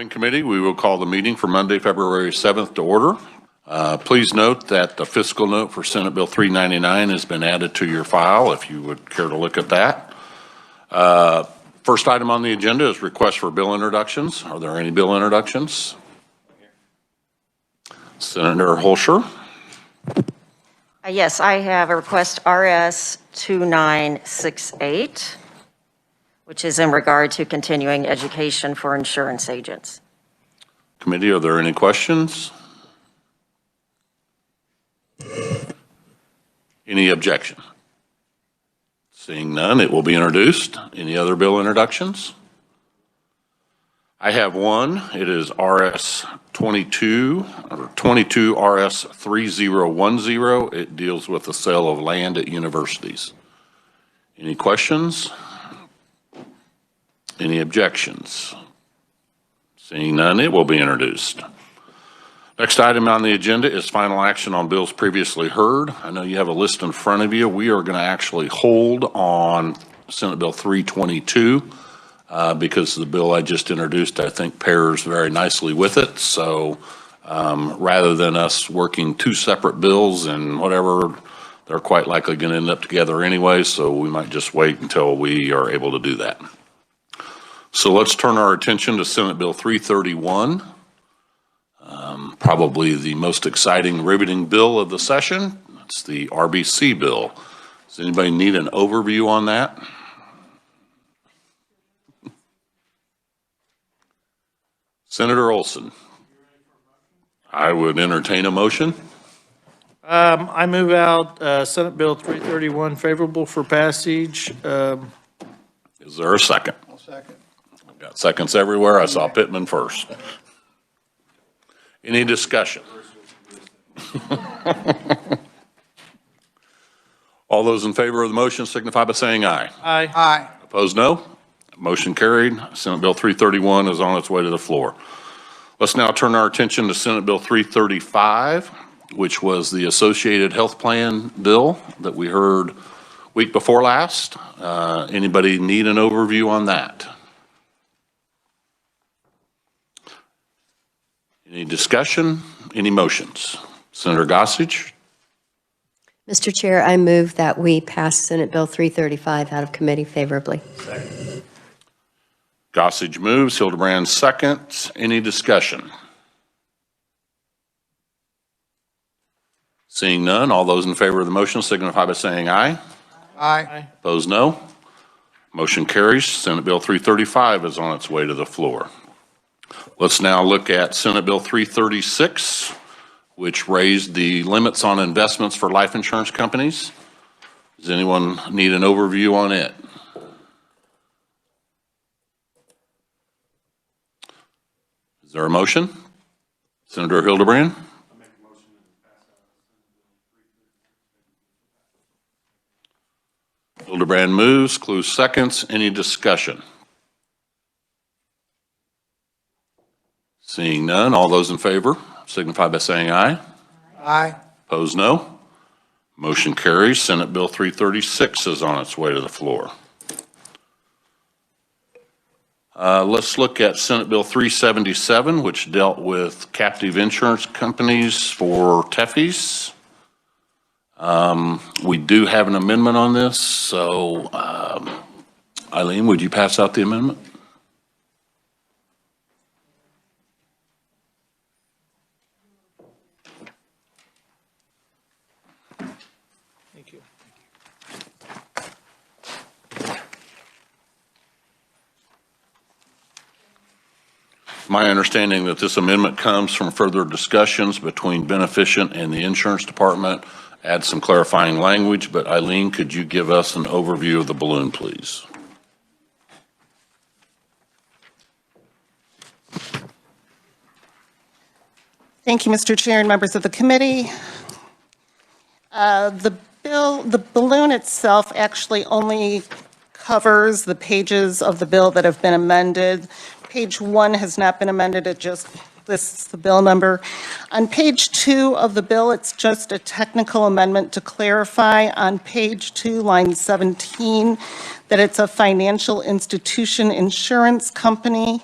Morning, committee. We will call the meeting for Monday, February 7th to order. Please note that the fiscal note for Senate Bill 399 has been added to your file if you would care to look at that. First item on the agenda is request for bill introductions. Are there any bill introductions? Senator Holscher. Yes, I have a request RS 2968, which is in regard to continuing education for insurance agents. Committee, are there any questions? Any objection? Seeing none, it will be introduced. Any other bill introductions? I have one. It is RS 22 RS 3010. It deals with the sale of land at universities. Any questions? Any objections? Seeing none, it will be introduced. Next item on the agenda is final action on bills previously heard. I know you have a list in front of you. We are going to actually hold on Senate Bill 322 because the bill I just introduced, I think, pairs very nicely with it. So rather than us working two separate bills and whatever, they're quite likely going to end up together anyway. So we might just wait until we are able to do that. So let's turn our attention to Senate Bill 331. Probably the most exciting, riveting bill of the session. It's the RBC bill. Does anybody need an overview on that? Senator Olson. I would entertain a motion. I move out Senate Bill 331 favorable for passage. Is there a second? I'll second. I've got seconds everywhere. I saw Pittman first. Any discussion? All those in favor of the motion signify by saying aye. Aye. Aye. Opposed, no. Motion carried. Senate Bill 331 is on its way to the floor. Let's now turn our attention to Senate Bill 335, which was the Associated Health Plan bill that we heard week before last. Anybody need an overview on that? Any discussion? Any motions? Senator Gossage? Mr. Chair, I move that we pass Senate Bill 335 out of committee favorably. Second. Gossage moves. Hildebrand seconds. Any discussion? Seeing none, all those in favor of the motion signify by saying aye. Aye. Opposed, no. Motion carries. Senate Bill 335 is on its way to the floor. Let's now look at Senate Bill 336, which raised the limits on investments for life insurance companies. Does anyone need an overview on it? Is there a motion? Senator Hildebrand? Hildebrand moves. Clue seconds. Any discussion? Seeing none, all those in favor signify by saying aye. Aye. Opposed, no. Motion carries. Senate Bill 336 is on its way to the floor. Let's look at Senate Bill 377, which dealt with captive insurance companies for TEFIs. We do have an amendment on this, so Eileen, would you pass out the amendment? Thank you. My understanding that this amendment comes from further discussions between beneficent and the insurance department. Add some clarifying language, but Eileen, could you give us an overview of the balloon, please? Thank you, Mr. Chair and members of the committee. The balloon itself actually only covers the pages of the bill that have been amended. Page 1 has not been amended, it just lists the bill number. On page 2 of the bill, it's just a technical amendment to clarify on page 2, line 17, that it's a financial institution insurance company.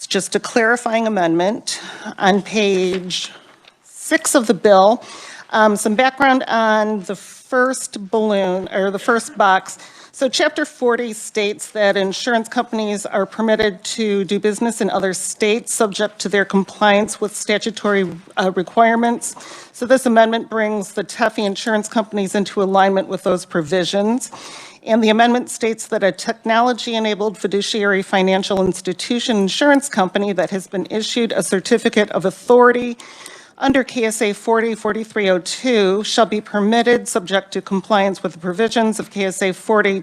It's just a clarifying amendment. On page 6 of the bill, some background on the first balloon, or the first box. So Chapter 40 states that insurance companies are permitted to do business in other states subject to their compliance with statutory requirements. So this amendment brings the TEFI insurance companies into alignment with those provisions. And the amendment states that a technology-enabled fiduciary financial institution insurance company that has been issued a certificate of authority under KSA 40-4302 shall be permitted, subject to compliance with the provisions of KSA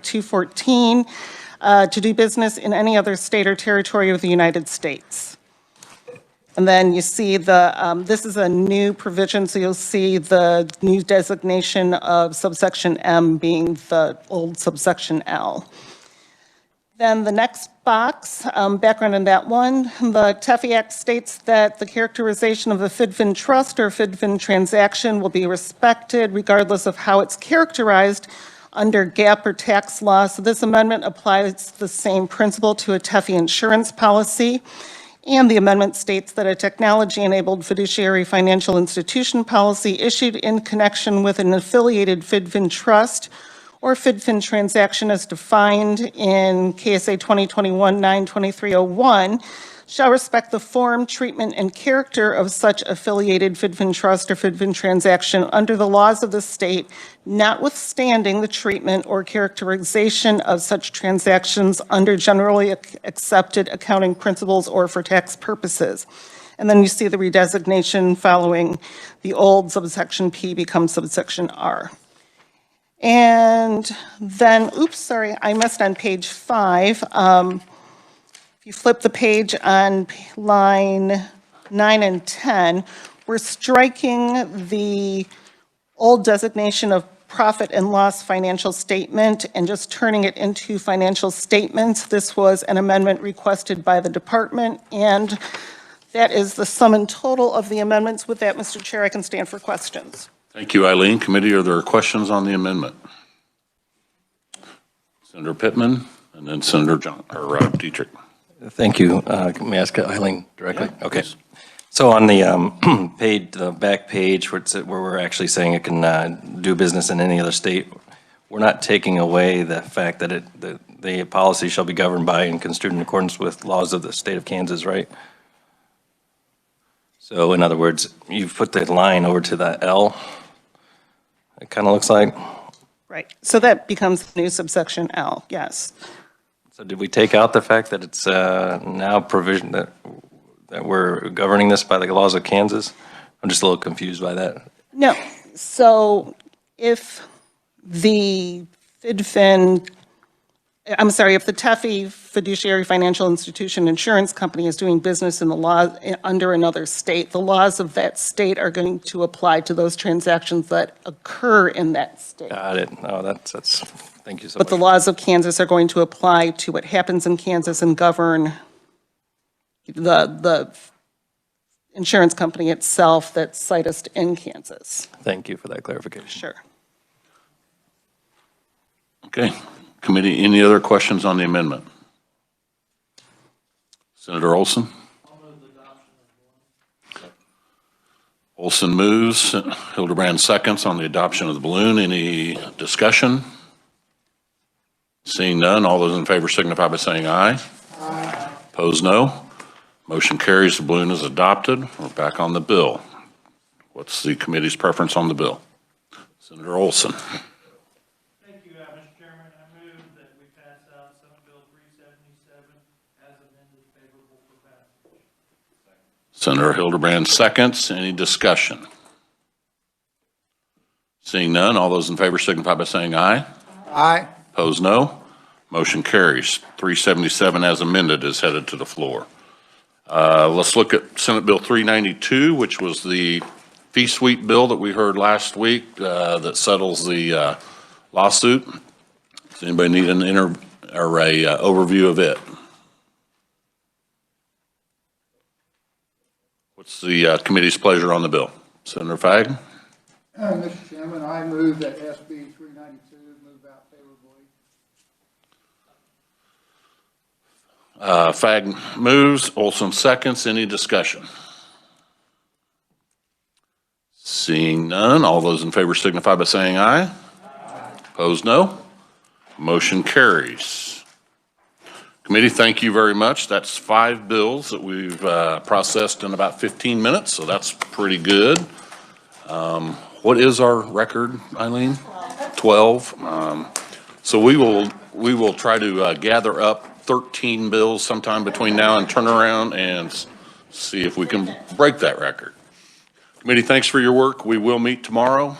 40-214, to do business in any other state or territory of the United States. And then you see this is a new provision, so you'll see the new designation of subsection M being the old subsection L. Then the next box, background in that one, the TEFI Act states that the characterization of the FIDFIN trust or FIDFIN transaction will be respected regardless of how it's characterized under GAAP or tax law. So this amendment applies the same principle to a TEFI insurance policy. And the amendment states that a technology-enabled fiduciary financial institution policy issued in connection with an affiliated FIDFIN trust or FIDFIN transaction as defined in KSA 2021-9-2301 shall respect the form, treatment, and character of such affiliated FIDFIN trust or FIDFIN transaction under the laws of the state, notwithstanding the treatment or characterization of such transactions under generally accepted accounting principles or for tax purposes. And then you see the redesignation following the old subsection P becomes subsection R. And then, oops, sorry, I missed on page 5. If you flip the page on line 9 and 10, we're striking the old designation of profit and loss financial statement and just turning it into financial statements. This was an amendment requested by the department, and that is the sum and total of the amendments. With that, Mr. Chair, I can stand for questions. Thank you, Eileen. Committee, are there questions on the amendment? Senator Pittman and then Senator Dietrich. Thank you. May I ask Eileen directly? Yeah, okay. please. So on the page, the back page where we're actually saying it can do business in any other state, we're not taking away the fact that the policy shall be governed by and construed in accordance with laws of the state of Kansas, right? So in other words, you've put the line over to the L, it kind of looks like. Right. So that becomes the new subsection L, yes. So did we take out the fact that it's now provision that we're governing this by the laws of Kansas? I'm just a little confused by that. No. So if the FIDFIN, I'm sorry, if the TEFI fiduciary financial institution insurance company is doing business in the law under another state, the laws of that state are going to apply to those transactions that occur in that state. Got it. Oh, that's thank you so much. But the laws of Kansas are going to apply to what happens in Kansas and govern the insurance company itself that's sited in Kansas. Thank you for that clarification. Sure. Okay. Committee, any other questions on the amendment? Senator Olson? Olson moves. Hildebrand seconds on the adoption of the balloon. Any discussion? Seeing none, all those in favor signify by saying aye. Aye. Opposed, no. Motion carries. The balloon is adopted. We're back on the bill. What's the committee's preference on the bill? Senator Olson. Thank you, Mr. Chairman. I move that we pass out Senate Bill 377 as amended, favorable for passage. Senator Hildebrand seconds. Any discussion? Seeing none, all those in favor signify by saying aye. Aye. Opposed, no. Motion carries. 377 as amended is headed to the floor. Let's look at Senate Bill 392, which was the fee suite bill that we heard last week that settles the lawsuit. Does anybody need an overview of it? What's the committee's pleasure on the bill? Senator Fagg? Mr. Chairman, I move that SB 392 move out favorably. Fag moves, Olson seconds. Any discussion? Seeing none, all those in favor signify by saying aye. Opposed, no. Motion carries. Committee, thank you very much. That's 5 bills that we've processed in about 15 minutes, so that's pretty good. What is our record, Eileen? 12. So we will try to gather up 13 bills sometime between now and turn around and see if we can break that record. Committee, thanks for your work. We will meet tomorrow.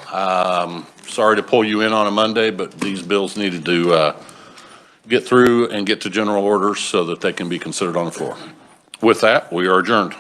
Sorry to pull you in on a Monday, but these bills needed to get through and get to general orders so that they can be considered on the floor. With that, we are adjourned.